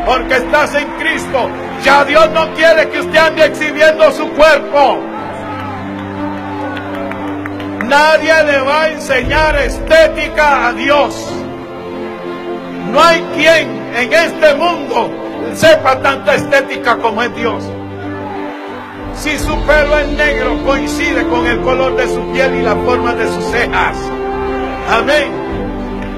Porque estás en Cristo. Ya Dios no quiere que usted ande exhibiendo su cuerpo. Nadie le va a enseñar estética a Dios. No hay quien en este mundo sepa tanta estética como es Dios. Si su pelo es negro, coincide con el color de su piel y la forma de sus cejas. Amén.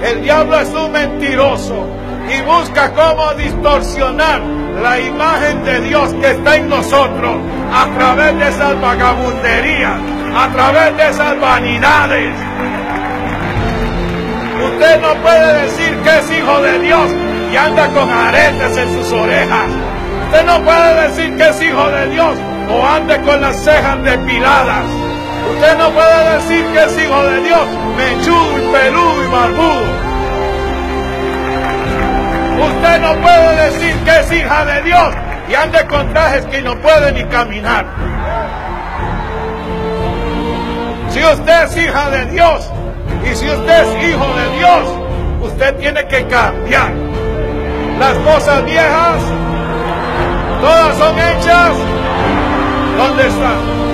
El diablo es un mentiroso y busca cómo distorsionar la imagen de Dios que está en nosotros a través de esas vagabunderías, a través de esas vanidades. Usted no puede decir que es hijo de Dios y anda con aretes en sus orejas. Usted no puede decir que es hijo de Dios o ande con las cejas depiladas. Usted no puede decir que es hijo de Dios mechudo y peludo y barbudo. Usted no puede decir que es hija de Dios y ande con trajes que no puede ni caminar. Si usted es hija de Dios y si usted es hijo de Dios, usted tiene que cambiar. Las cosas viejas, todas son hechas. ¿Dónde están?